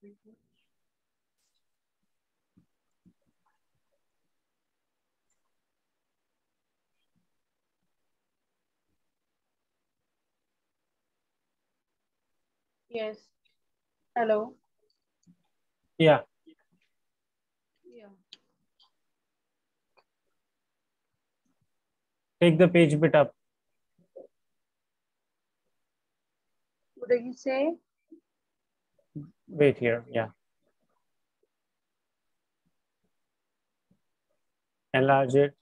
Yes. Hello. Yeah. Yeah. Take the page bit up. What did you say? Wait here. Yeah. Enlarge it.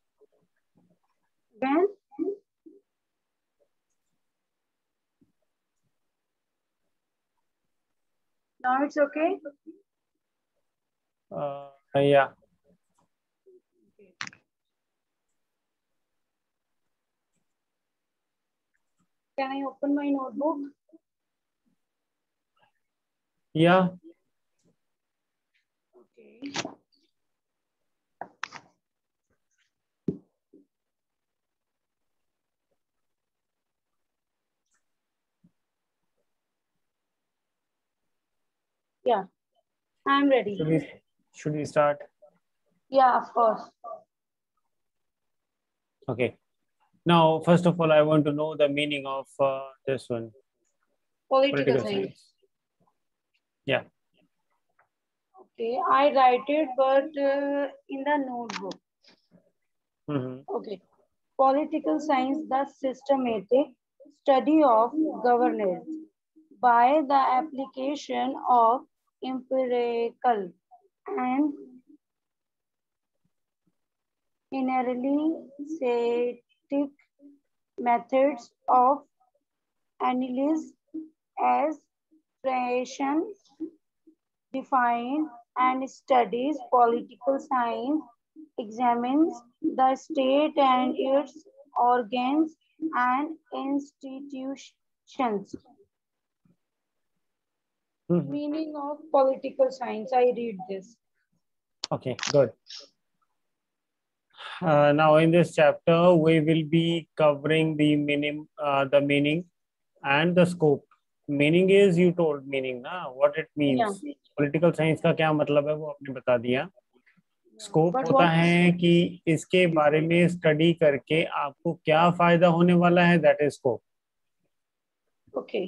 When? Now it's okay? Yeah. Okay. Can I open my notebook? Yeah. Okay. Yeah, I'm ready. Should we start? Yeah, of course. Okay. Now, first of all, I want to know the meaning of this one. Political science. Yeah. Okay, I write it, but in the notebook. Okay. Political science, the systematic study of governance by the application of empirical and analytic methods of analysis as creation, define, and studies. Political science examines the state and its organs and institutions. Meaning of political science, I read this. Okay, good. Now in this chapter, we will be covering the meaning and the scope. Meaning is, you told meaning ना, what it means. Yeah. Political science का क्या मतलब है वो आपने बता दिया. Scope But होता है कि इसके बारे में स्टडी करके आपको क्या फायदा होने वाला है, दैट इज स्कोप. ओके.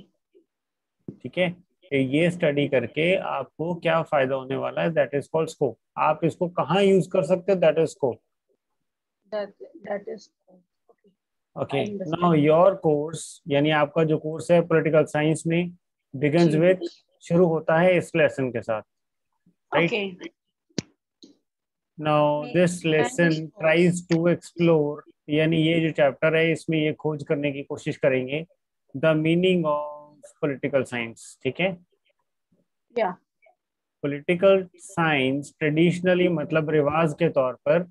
ठीक है, ये स्टडी करके आपको क्या फायदा होने वाला है, दैट इज कॉल्ड स्कोप. आप इसको कहाँ यूज कर सकते हो, that is scope. That is okay. Okay. Now your course, यानी आपका जो कोर्स है पॉलिटिकल साइंस में, बिगिंस विथ, शुरू होता है इस लेसन के साथ, right? Now this lesson tries to explore, यानी ये जो चैप्टर है इसमें ये खोज करने की कोशिश करेंगे the meaning of political science. ठीक है. पॉलिटिकल साइंस ट्रेडिशनली, मतलब रिवाज के तौर पर,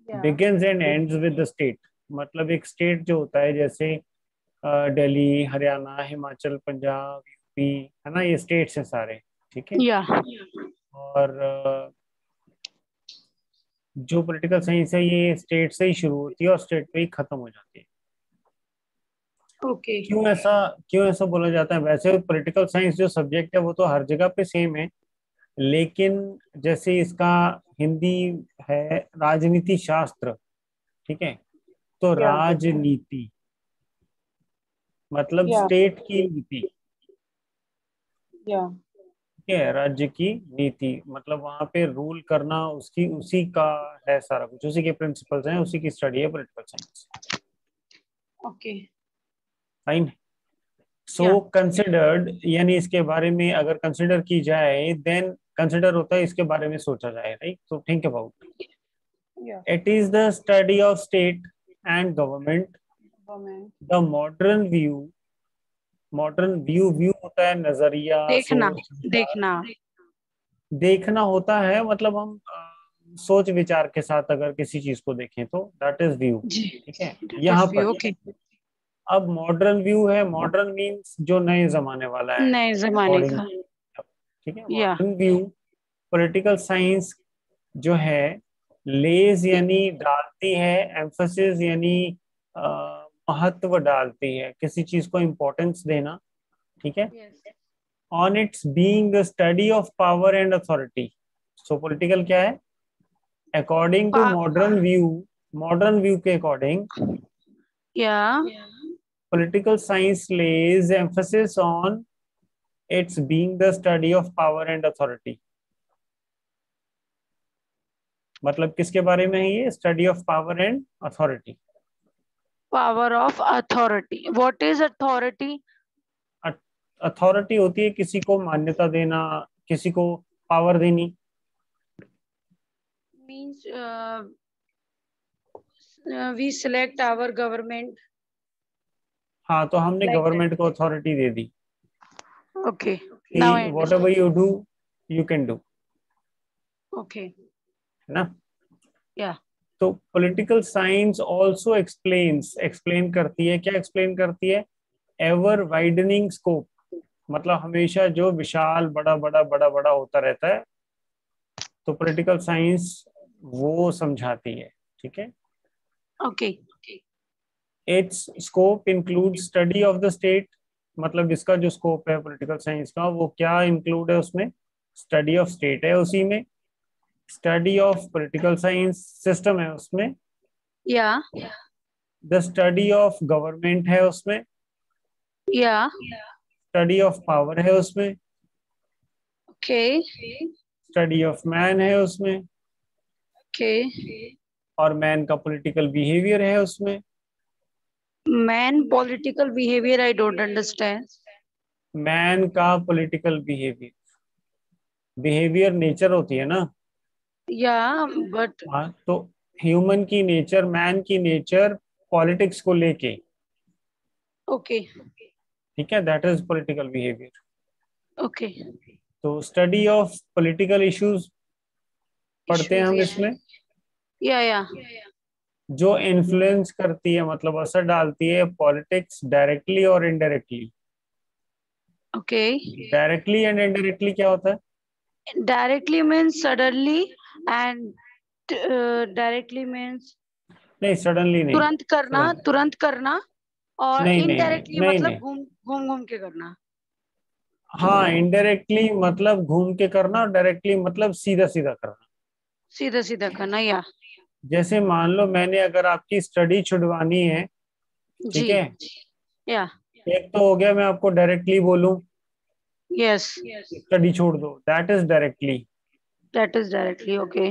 begins and ends with the state. मतलब एक स्टेट जो होता है, जैसे दिल्ली, हरियाणा, हिमाचल, पंजाब, यूपी, है ना, ये स्टेट्स हैं सारे. ठीक है. और जो पॉलिटिकल साइंस है ये स्टेट से ही शुरू होती है और स्टेट पे ही खत्म हो जाती है. ओके. क्यों ऐसा बोला जाता है? वैसे पॉलिटिकल साइंस जो सब्जेक्ट है वो तो हर जगह पे सेम है, लेकिन जैसे इसका हिंदी है राजनीति शास्त्र. ठीक है. तो राजनीति मतलब स्टेट की नीति. ठीक है. राज्य की नीति मतलब वहां पे रूल करना, उसकी उसी का है सारा कुछ, उसी के प्रिंसिपल्स हैं, उसी की स्टडी है पॉलिटिकल साइंस. ओके. फाइन. सो कंसिडर्ड, यानी इसके बारे में अगर कंसिडर की जाए, देन कंसिडर होता है इसके बारे में सोचा जाए, राइट? तो think about. It is the study of state and government. The modern view होता है नजरिया, देखना होता है. मतलब हम सोच विचार के साथ अगर किसी चीज को देखें तो दैट इज व्यू. ठीक है. यहाँ पर अब मॉडर्न व्यू है. मॉडर्न मीन्स जो नए जमाने वाला है, नए जमाने का. ठीक है. मॉडर्न व्यू पॉलिटिकल साइंस जो है, लेज यानी डालती है, एम्फोसिस यानी महत्व डालती है, किसी चीज को इम्पोर्टेंस देना. ठीक है. on its being the study of power and authority. So political क्या है? According to modern view के according, Yeah. political science lays emphasis on its being the study of power and authority. मतलब किसके बारे में है ये? Study of power and authority. Power of authority. What is authority? Authority होती है किसी को मान्यता देना, किसी को पावर देनी. Means we select our government. हाँ, तो हमने Like गवर्नमेंट को authority they the Okay. Now I कि what understand. Ever you do you can do, Okay. है ना. Yeah. तो पॉलिटिकल साइंस ऑल्सो एक्सप्लेन करती है. क्या एक्सप्लेन करती है? Ever widening scope. मतलब हमेशा जो विशाल बड़ा बड़ा बड़ा बड़ा होता रहता है, तो पॉलिटिकल साइंस वो समझाती है. ठीक है. Okay. It's scope include study of the state. मतलब इसका जो स्कोप है पॉलिटिकल साइंस का, वो क्या इंक्लूड है उसमें? स्टडी ऑफ स्टेट है उसी में, study of political science system है उसमें, Yeah. The study of government है उसमें, Yeah. स्टडी ऑफ पावर है उसमें, Okay. स्टडी ऑफ मैन है उसमें, Okay. और मैन का पॉलिटिकल बिहेवियर है उसमें. Man political behavior, I don't understand. Man का पॉलिटिकल बिहेवियर नेचर होती है ना. Yeah, but हाँ, तो ह्यूमन की नेचर, मैन की नेचर पॉलिटिक्स को लेके. okay. ठीक है, that is political behaviour. Okay. तो स्टडी ऑफ पॉलिटिकल इश्यूज पढ़ते हैं Issues, हम yeah. इसमें, Yeah. जो इन्फ्लुएंस करती है, मतलब असर डालती है पॉलिटिक्स डायरेक्टली और indirectly. Okay. Directly and indirectly क्या होता है? Directly means suddenly, and directly means नहीं, सडनली नहीं. तुरंत करना, और नहीं नहीं नहीं इनडायरेक्टली नहीं मतलब नहीं. घूम के करना. हाँ, इनडायरेक्टली मतलब घूम के करना, और डायरेक्टली मतलब सीधा सीधा करना. सीधा सीधा करना, या. जैसे मान लो मैंने अगर आपकी स्टडी छुड़वानी है, जी. ठीक है, या. एक तो हो गया मैं आपको डायरेक्टली बोलूं यस. स्टडी छोड़ दो, that is directly. That is directly. Okay.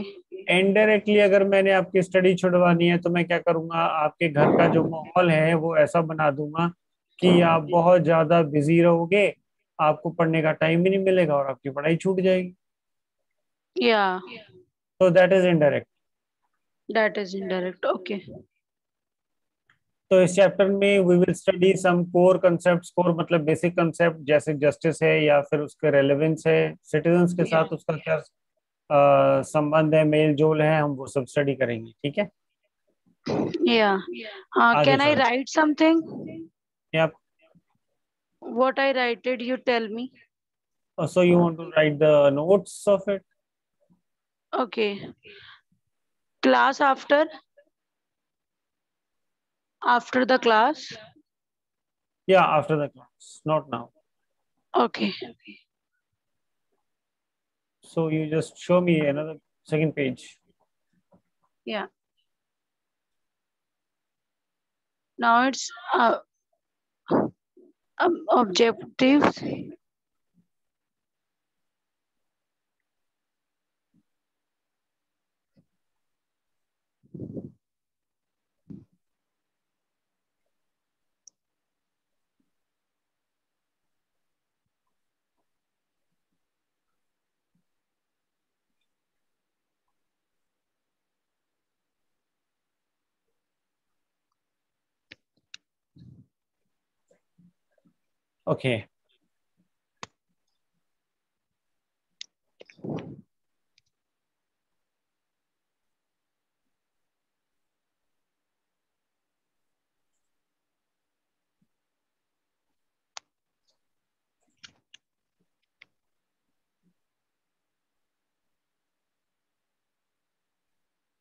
Indirectly अगर मैंने आपकी स्टडी छुड़वानी है, तो मैं क्या करूंगा? आपके घर का जो माहौल है वो ऐसा बना दूंगा कि आप बहुत ज्यादा बिजी रहोगे, आपको पढ़ने का टाइम ही नहीं मिलेगा और आपकी पढ़ाई छूट जाएगी. या. तो that is indirect. That is indirect. Okay. तो इस चैप्टर में we will study some core concept. Core मतलब बेसिक कंसेप्ट, जैसे जस्टिस है या फिर उसके रेलेवेंस है, सिटीजन्स के या. साथ उसका क्या संबंध है, मेल जोल है, हम वो सब स्टडी करेंगे. ठीक है, या. आगे कैन आई चलो. Write something? Yeah what I writed, you tell me. So you want to write the notes of it? Okay. Class after the class. Yeah after the class, not now. Okay. So you just show me another second page. Yeah. Now it's objectives. Okay.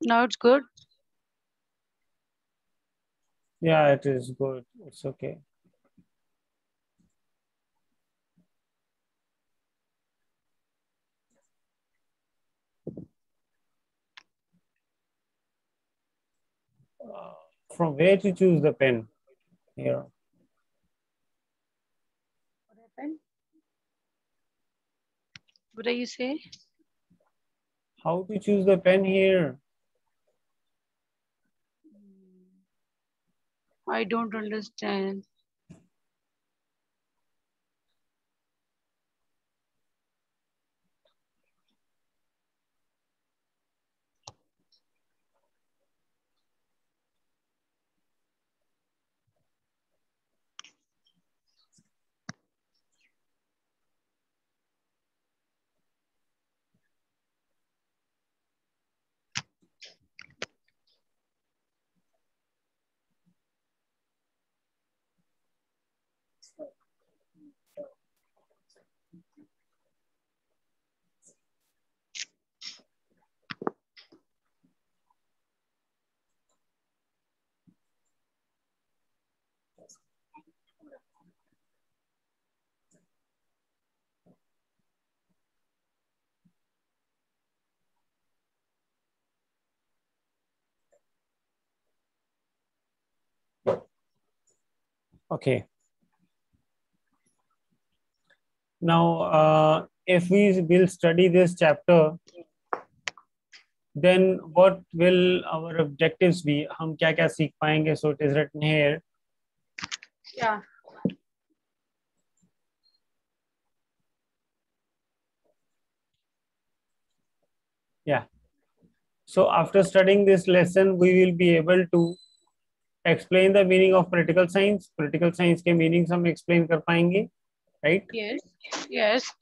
Now it's good. Yeah, it is good. It's okay. from where to choose the pen here? What happened? What do you say? How to choose the pen here? I don't understand. Okay. Now, if we will study this chapter, then what will our objectives be? हम क्या क्या सीख पाएंगे? So it is written here. Yeah. Yeah. So after studying this lesson, we will be able to explain the meaning of political science. Political science के meanings हम explain कर पाएंगे, right? Yes. Yes.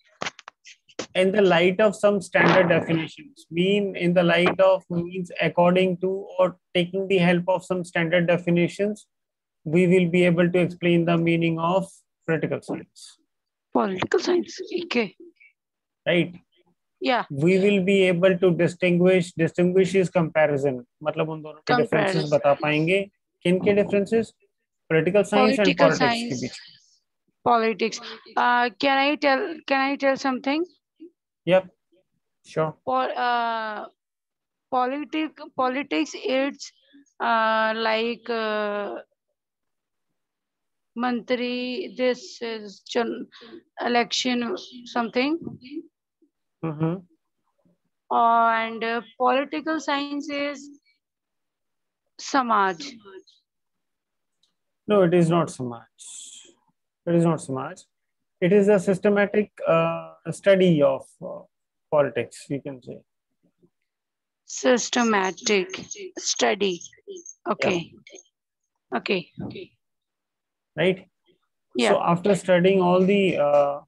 In the light of some standard definitions, in the light of means according to or taking the help of some standard definitions, we will be able to explain the meaning of political science. Political science. Okay. Right? Yeah. We will be able to distinguish is comparison. मतलब उन दोनों के differences बता पाएंगे. किन के differences? Political science and politics के बीच. Politics. Can I tell something? Yep. Sure. Politics, it's like Mantri, this is election something. Mm-hmm. And political science is Samaj. No, it is not Samaj. It is not Samaj. It is a systematic study of politics, we can say. Systematic study. Okay. Yeah. Okay. Right? Yeah. So after studying all the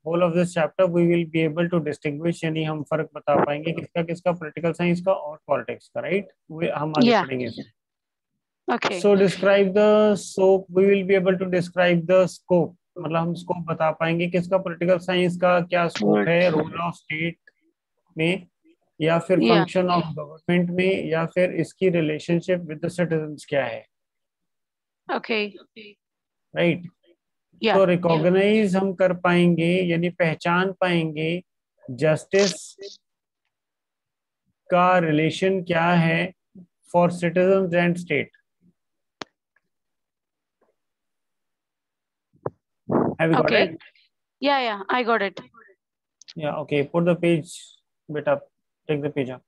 whole of this chapter, we will be able to distinguish, यानी हम फर्क बता पाएंगे किसका किसका political science का और politics का, right? हम आगे पढ़ेंगे इसमें. Okay. So describe the scope. We will be able to describe the scope. मतलब हम scope बता पाएंगे किसका political science का क्या scope है, role of state में, या फिर function of government में, या फिर इसकी relationship with the citizens क्या है. Okay. Right. Yeah. तो recognize हम कर पाएंगे, यानी पहचान पाएंगे justice का relation क्या है for citizens and state. Have you got it? Yeah, I got it. Yeah, okay. Put the page bit up. Take the page up.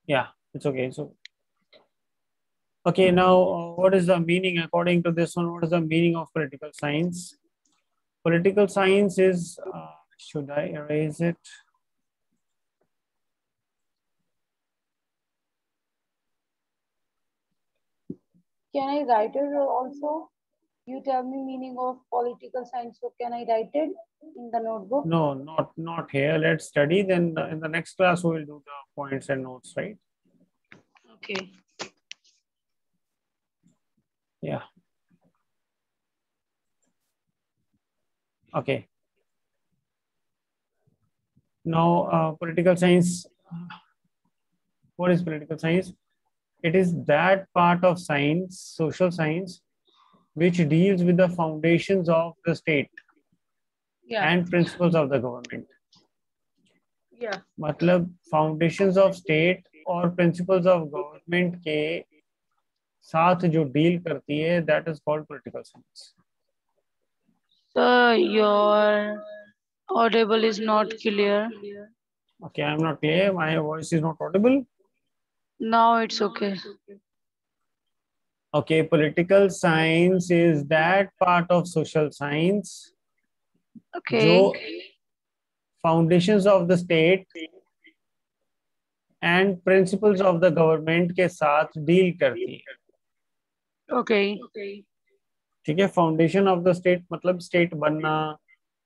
Yeah, it's okay. So, okay, now what is the meaning according to this one? What is the meaning of political science? Political science is, should I erase it? Can I write it also? You tell me meaning of political science. So can I write it in the notebook? No, not here. Let's study. Then in the next class, we will do the points and notes, right? Okay. Yeah. Okay. Now, political science. What is political science? It is that part of science, social science, which deals with the foundations of the state and principles of the government. Yeah. मतलब foundations of state और principles of government के साथ जो deal करती है, that is called political science. Sir, your audible is not clear. Okay, I am not clear. My voice is not audible. Now it's okay. Okay, political science is that part of social science जो Okay. foundations of the state and principles of the government के साथ deal करती है. Okay. ठीक है. Foundation of the state मतलब state बनना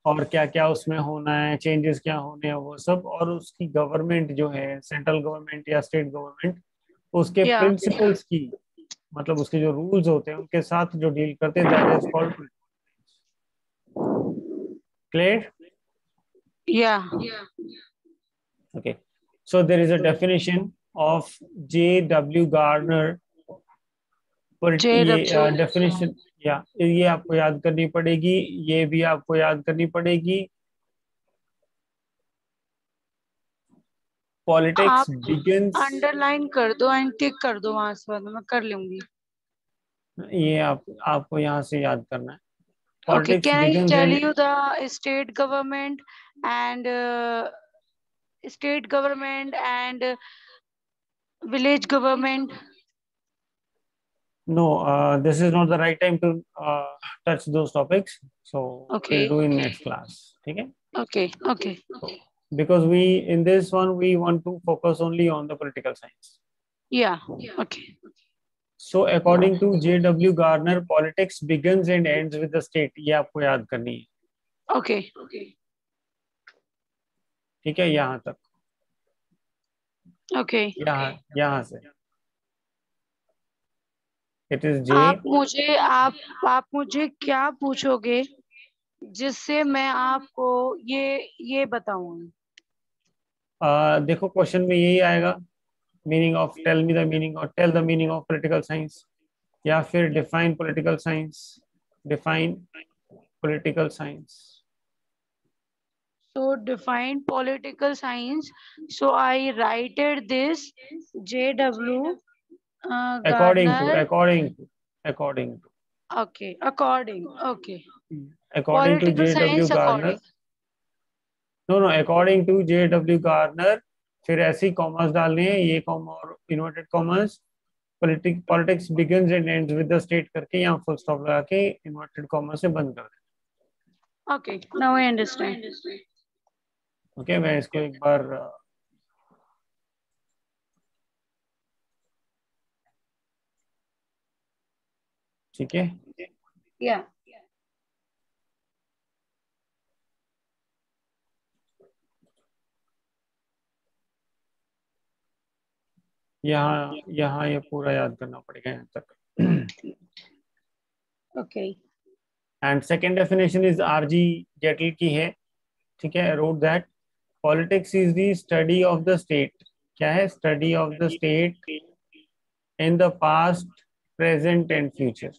और क्या क्या उसमें होना है, चेंजेस क्या होने हैं, वो सब. और उसकी गवर्नमेंट जो है, सेंट्रल गवर्नमेंट या स्टेट गवर्नमेंट, उसके Yeah. प्रिंसिपल्स की मतलब उसके जो रूल्स होते हैं उनके साथ जो डील करते हैं, that is called. Clear? Yeah. Okay. So there is a definition of J.W. Gardner. ये JW. डेफिनेशन या ये आपको याद करनी पड़ेगी, ये भी आपको याद करनी पड़ेगी. पॉलिटिक्स आप बिगिंस. अंडरलाइन कर दो एंड टिक कर दो वहां से, बाद में मैं कर लूंगी. ये आपको यहाँ से याद करना है. Okay. Politics Can I begins tell and. you the and state government and village government? No, this is not the right time to touch those topics. So we'll Okay. do in next class. ठीक है? Okay. Okay. Because in this one we want to focus only on the political science. Yeah. Okay. So according to J.W. Gardner, politics begins and ends with the state. ये आपको याद करनी है. Okay. ठीक है, यहाँ तक. Okay. यहाँ से. It is J. आप मुझे क्या पूछोगे जिससे मैं आपको ये बताऊंगी? देखो क्वेश्चन में यही आएगा, meaning of, tell me the meaning और tell the meaning of political science, या फिर define political science. Define political science. So define political science. So I write this JW According to, Gardner. according to. Okay, according. Okay. According to Political J.W. science Gardner. according. No, according to J.W. Gardner. फिर ऐसी commerce डालने हैं, ये comma और inverted commas. Politics begins and ends with the state करके यहाँ full stop लगा के इन्वर्टेड कॉमर्स से बंद कर दें. Okay, now I understand. Okay, मैं इसको एक बार ठीक है. Yeah. यहाँ ये पूरा याद करना पड़ेगा यहाँ तक. Okay. And second definition is R G Gettell की है. ठीक है. Wrote that politics is the study of the state. क्या है? Study of the state in the past, present and future.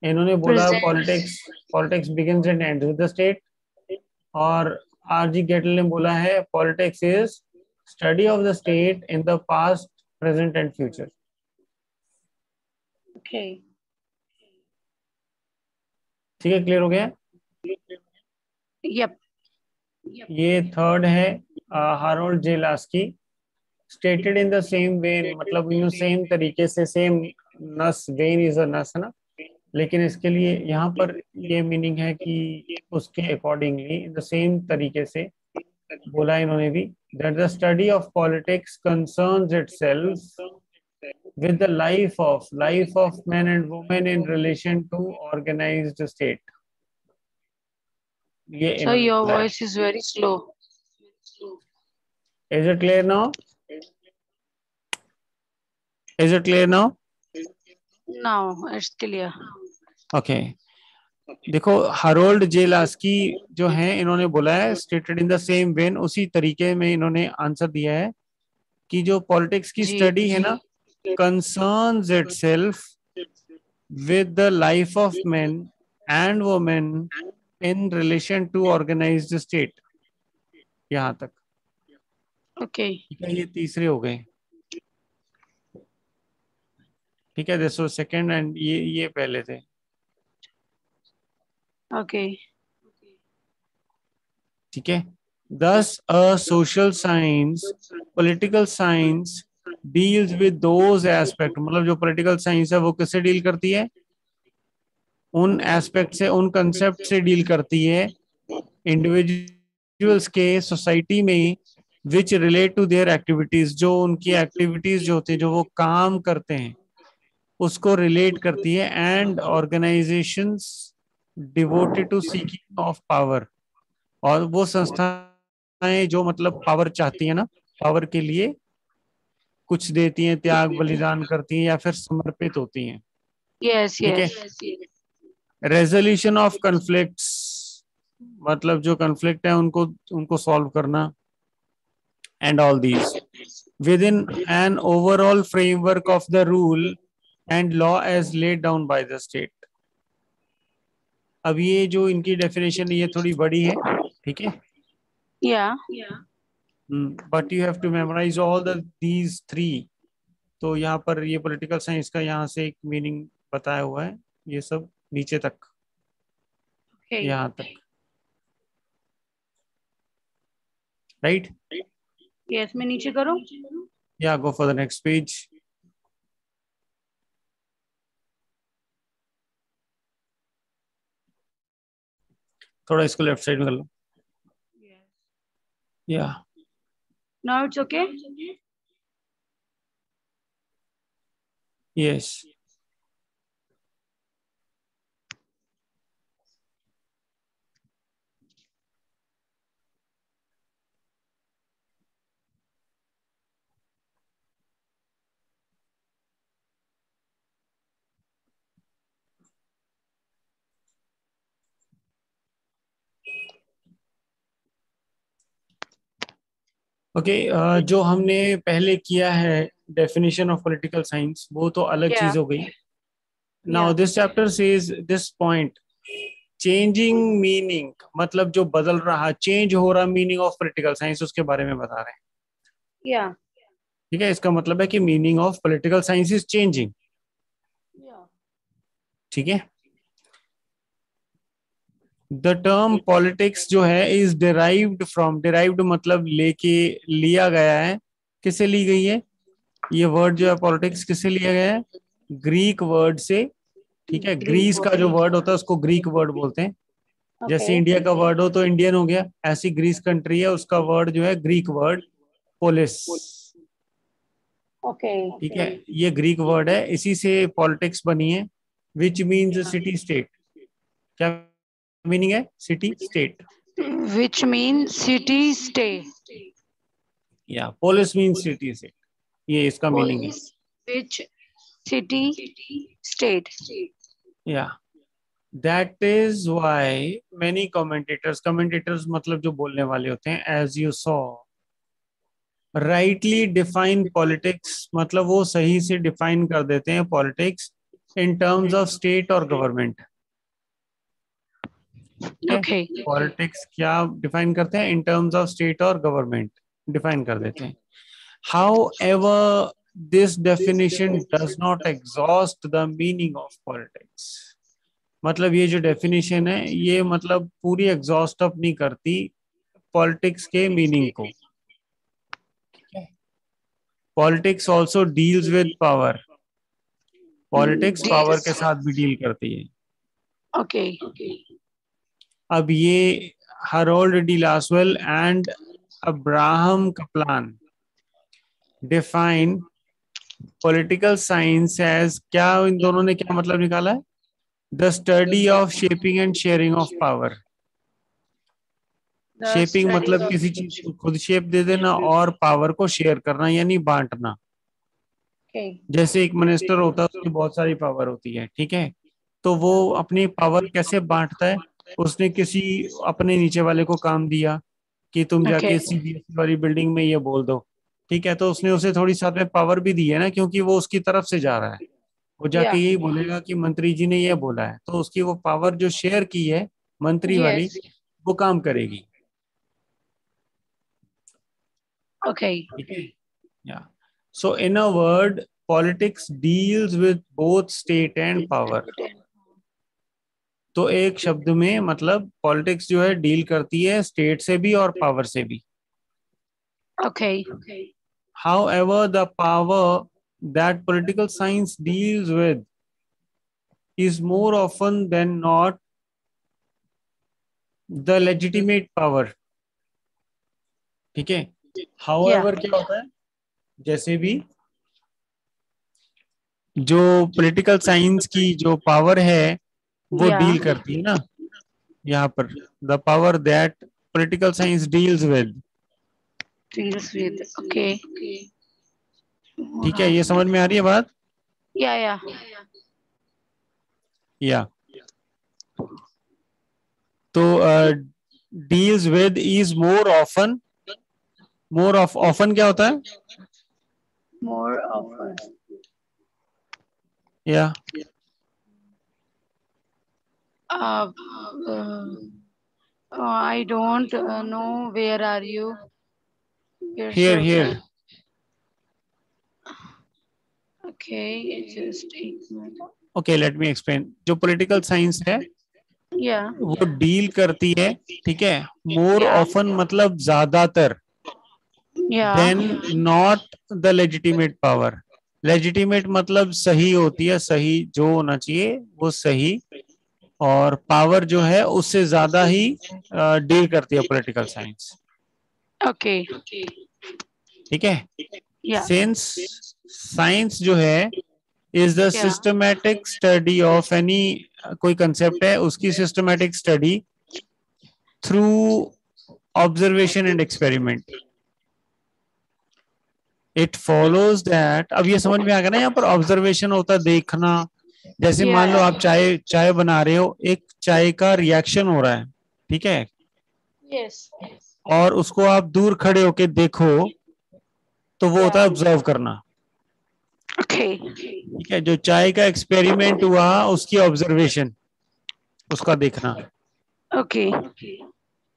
इन्होंने बोला politics begins and ends with the state, और R G Gettell ने बोला है politics is study of the state in the past, present and future. Okay. ठीक है, clear हो गया? Yep. ये थर्ड है Harold J Laski. Stated in the same when, मतलब इन सेम तरीके से, सेम नस, वेन इज अ नस है ना, लेकिन इसके लिए यहाँ पर ये मीनिंग है कि उसके अकॉर्डिंगली, इन द सेम तरीके से बोला इन्होंने भी, that the study of politics concerns itself with the life of men and women in relation to organized state. ये So your voice is very slow. Is it clear now? Is it clear now? Now it's clear. Okay. देखो, Harold जे Laski जो हैं, इन्होंने बोला है stated in the same when. उसी तरीके में इन्होंने आंसर दिया है कि जो पॉलिटिक्स की स्टडी है ना, concerns itself with the life of men and women in relation to organized state. यहाँ तक. Okay. ठीक है, ये तीसरे हो गए। ठीक है, दिस वाज सेकंड एंड ये पहले थे। Okay. ठीक है, thus a social science, political science deals with those aspect, मतलब जो political science है वो किससे डील करती है, उन एस्पेक्ट से, उन कंसेप्ट से डील करती है इंडिविजुअल्स के सोसाइटी में, which relate to their activities, जो उनकी एक्टिविटीज जो होती है, जो वो काम करते हैं उसको रिलेट करती है, and organisations devoted to seeking of power, और वो संस्थाएं जो मतलब पावर चाहती है ना, पावर के लिए कुछ देती हैं, त्याग बलिदान करती हैं या फिर समर्पित होती हैं। Yes. ठीक है, Yes. रेजोल्यूशन ऑफ कन्फ्लिक्ट्स, मतलब जो कन्फ्लिक्ट है उनको उनको सॉल्व करना, and all these within an overall framework of the rule and law as laid down by the state. अब ये जो इनकी डेफिनेशन ये थोड़ी बड़ी है, ठीक है, Yeah. But you have to memorise all the these three. तो यहाँ पर ये पॉलिटिकल साइंस का यहाँ से एक मीनिंग बताया हुआ है, ये सब नीचे तक, Okay. यहाँ तक, राइट। Yes. मैं नीचे करूँ? या go for the next page. थोड़ा इसको लेफ्ट साइड में कर लो। या Now it's okay. Yes. Okay, जो हमने पहले किया है डेफिनेशन ऑफ पॉलिटिकल साइंस, वो तो अलग Yeah. चीज हो गई। Now Yeah. This chapter says this point, changing meaning, मतलब जो बदल रहा, चेंज हो रहा मीनिंग ऑफ पॉलिटिकल साइंस, उसके बारे में बता रहे हैं। Yeah. ठीक है, इसका मतलब है कि meaning of political science is changing. Yeah. ठीक है, द टर्म पॉलिटिक्स जो है इज डिराइव्ड फ्रॉम, डिराइव्ड मतलब लेके, लिया गया है, किससे ली गई है, ये वर्ड जो है पॉलिटिक्स किससे लिया गया है, ग्रीक वर्ड से। ठीक है, ग्रीस का जो वर्ड होता है उसको ग्रीक वर्ड बोलते हैं। जैसे Okay. इंडिया का वर्ड हो तो इंडियन हो गया, ऐसी ग्रीस कंट्री है, उसका वर्ड जो है ग्रीक वर्ड पोलिस। Okay. ठीक है, ये ग्रीक वर्ड है, इसी से पॉलिटिक्स बनी है, विच मीन्स सिटी स्टेट। क्या मीनिंग है, city state, Which means city stay. या पोलिस मीन्स सिटी स्टेट, ये इसका मीनिंग है। Police. Which city state. या that is why many commentators, commentators मतलब जो बोलने वाले होते हैं, as you saw, rightly define politics, मतलब वो सही से डिफाइन कर देते हैं politics in terms of state और गवर्नमेंट। Okay. पॉलिटिक्स क्या डिफाइन करते हैं, इन टर्म्स ऑफ स्टेट और गवर्नमेंट डिफाइन कर देते हैं। How ever this definition does not exhaust the meaning of politics, मतलब ये जो डेफिनेशन है ये मतलब पूरी एग्जॉस्ट अप नहीं करती पॉलिटिक्स के मीनिंग को। Politics also deals with power, politics power के साथ भी डील करती है। Okay. अब ये Harold D Lasswell and Abraham Kaplan define political science as, क्या इन दोनों ने क्या मतलब निकाला है, the study of shaping and sharing of power. Shaping मतलब किसी चीज को खुद शेप दे देना, और पावर को शेयर करना यानी बांटना। Okay. जैसे एक मिनिस्टर होता है उसकी बहुत सारी पावर होती है, ठीक है, तो वो अपनी पावर कैसे बांटता है, उसने किसी अपने नीचे वाले को काम दिया कि तुम Okay. जाके सीबीएसई वाली बिल्डिंग में ये बोल दो, ठीक है, तो उसने उसे थोड़ी साथ में पावर भी दी है ना, क्योंकि वो उसकी तरफ से जा रहा है, वो जाके Yeah. यही बोलेगा कि मंत्री जी ने ये बोला है, तो उसकी वो पावर जो शेयर की है मंत्री वाली, Yes. वो काम करेगी। Okay. ठीक है, yeah so in a word politics deals with both state and power. तो एक शब्द में मतलब पॉलिटिक्स जो है डील करती है स्टेट से भी और पावर से भी। Okay. However, the power that political science deals with is more often than not the legitimate power। ठीक है, however क्या होता है, जैसे भी जो पॉलिटिकल साइंस की जो पावर है वो Yeah. डील करती है ना, यहाँ पर the power that political science deals with. Deals with. Okay. ठीक है, ये समझ में आ रही है बात? Yeah. या तो deals with is more often, more of often क्या होता है? More often. या Uh, I don't know. Where are you? Where's here your here plan? Okay, just एक minute. Okay let me explain. जो पॉलिटिकल साइंस है Yeah. वो deal करती है, ठीक है, मोर Yeah. ऑफन मतलब ज्यादातर, Yeah. Then not the legitimate power. Legitimate मतलब सही होती है, सही जो होना चाहिए वो सही, और पावर जो है उससे ज्यादा ही डील करती है पॉलिटिकल साइंस। Okay. ठीक है, Yeah. सिंस साइंस जो है is the Yeah. Systematic study of any, कोई कंसेप्ट है उसकी systematic study through observation and experiment. It follows that, अब ये समझ में आ गया ना, यहाँ पर ऑब्जर्वेशन होता है देखना। जैसे मान लो Yeah. आप चाय चाय बना रहे हो, एक चाय का रिएक्शन हो रहा है, ठीक है, Yes. और उसको आप दूर खड़े होके देखो तो वो होता है ऑब्जर्व करना। Okay. ठीक है, जो चाय का एक्सपेरिमेंट हुआ उसकी ऑब्जर्वेशन, उसका देखना। Okay.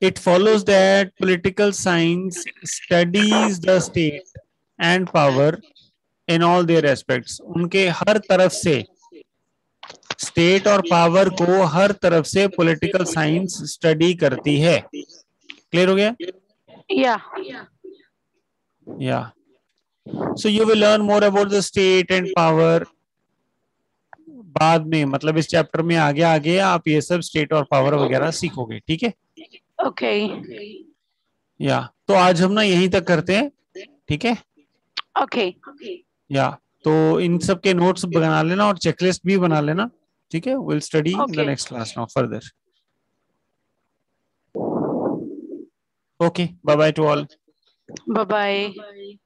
It follows that political science studies the state and power in all their aspects। उनके हर तरफ से, स्टेट और पावर को हर तरफ से पॉलिटिकल साइंस स्टडी करती है। क्लियर हो गया? Yeah. या so you will learn more about the state and power बाद में, मतलब इस चैप्टर में आगे आगे आप ये सब स्टेट और पावर वगैरह सीखोगे। ठीक है, Okay. या तो आज हम ना यहीं तक करते हैं। ठीक है, Okay. या तो इन सब के नोट्स बना लेना और चेकलिस्ट भी बना लेना। ठीक है, will study in the Okay. Next class now further. Okay, bye bye to all. Bye bye.